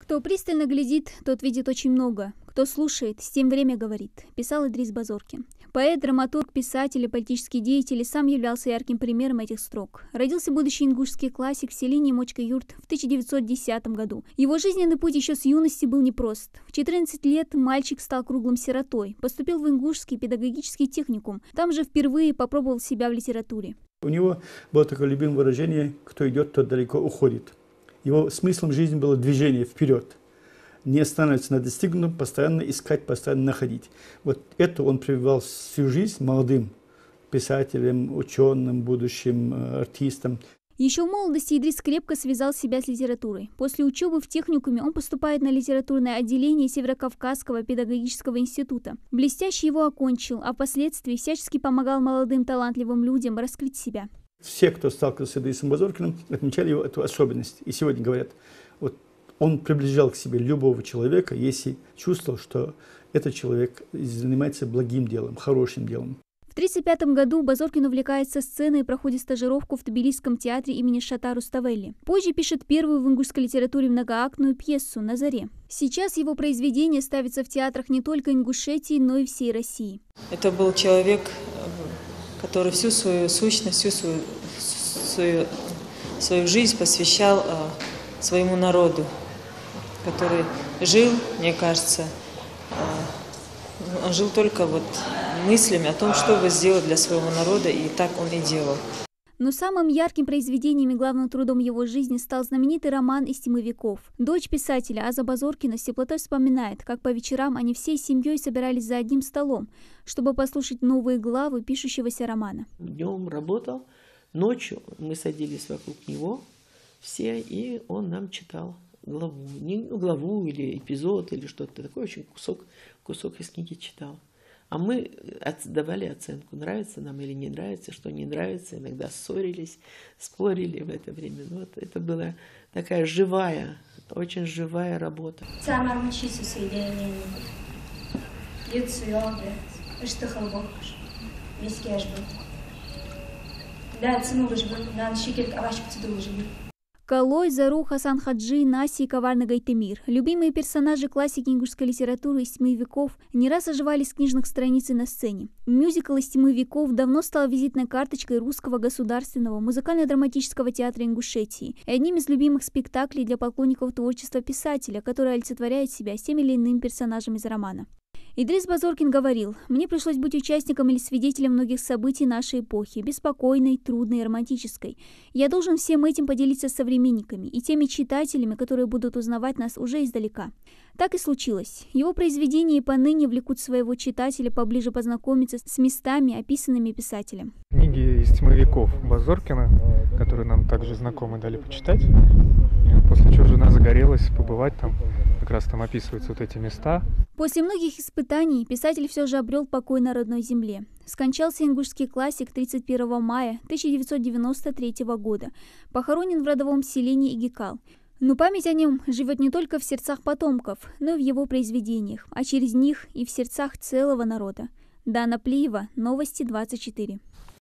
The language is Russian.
Кто пристально глядит, тот видит очень много. Кто слушает, с тем время говорит, писал Идрис Базоркин. Поэт, драматург, писатель и политический деятель сам являлся ярким примером этих строк. Родился будущий ингушский классик в селении Мочка-Юрт в 1910 году. Его жизненный путь еще с юности был непрост. В 14 лет мальчик стал круглым сиротой, поступил в ингушский педагогический техникум. Там же впервые попробовал себя в литературе. У него было такое любимое выражение: кто идет, тот далеко уходит. Его смыслом жизни было движение вперед. Не останавливаться на достигнутом, постоянно искать, постоянно находить. Вот это он прививал всю жизнь молодым писателям, ученым, будущим артистам. Еще в молодости Идрис крепко связал себя с литературой. После учебы в техникуме он поступает на литературное отделение Северокавказского педагогического института. Блестяще его окончил, а впоследствии всячески помогал молодым талантливым людям раскрыть себя. Все, кто сталкивался с Идрисом Базоркиным, отмечали его эту особенность. И сегодня говорят, вот он приближал к себе любого человека, если чувствовал, что этот человек занимается благим делом, хорошим делом. В 1935 году Базоркин увлекается сценой и проходит стажировку в Тбилисском театре имени Шата Руставели. Позже пишет первую в ингушской литературе многоактную пьесу «На заре». Сейчас его произведение ставится в театрах не только Ингушетии, но и всей России. Это был человек, который всю свою сущность, всю свою жизнь посвящал своему народу, который жил, мне кажется, он жил только вот мыслями о том, что бы сделать для своего народа, и так он и делал. Но самым ярким произведением и главным трудом его жизни стал знаменитый роман «Из тьмы веков». Дочь писателя Аза Базоркина с теплотой вспоминает, как по вечерам они всей семьей собирались за одним столом, чтобы послушать новые главы пишущегося романа. Днем работал, ночью мы садились вокруг него все, и он нам читал главу. Не главу или эпизод, или что-то такое, очень кусок из книги читал. А мы давали оценку, нравится нам или не нравится, что не нравится. Иногда ссорились, спорили в это время. Но вот это была такая живая, очень живая работа. Калой, Зару, Хасан Хаджи, Наси и Коварный Гайтемир. Любимые персонажи классики ингушской литературы «Из тьмы веков» не раз оживали с книжных страниц и на сцене. Мюзикл «Из тьмы веков» давно стал визитной карточкой Русского государственного музыкально-драматического театра Ингушетии и одним из любимых спектаклей для поклонников творчества писателя, который олицетворяет себя тем или иным персонажем из романа. Идрис Базоркин говорил: «Мне пришлось быть участником или свидетелем многих событий нашей эпохи, беспокойной, трудной и романтической. Я должен всем этим поделиться с современниками и теми читателями, которые будут узнавать нас уже издалека». Так и случилось. Его произведения и поныне влекут своего читателя поближе познакомиться с местами, описанными писателем. Книги «Из тьмы веков» Базоркина, которые нам также знакомы, дали почитать. После чего жена загорелась побывать там. Как раз там описываются вот эти места. После многих испытаний писатель все же обрел покой на родной земле. Скончался ингушский классик 31 мая 1993 года. Похоронен в родовом селении Игикал. Но память о нем живет не только в сердцах потомков, но и в его произведениях, а через них и в сердцах целого народа. Дана Плиева, Новости 24.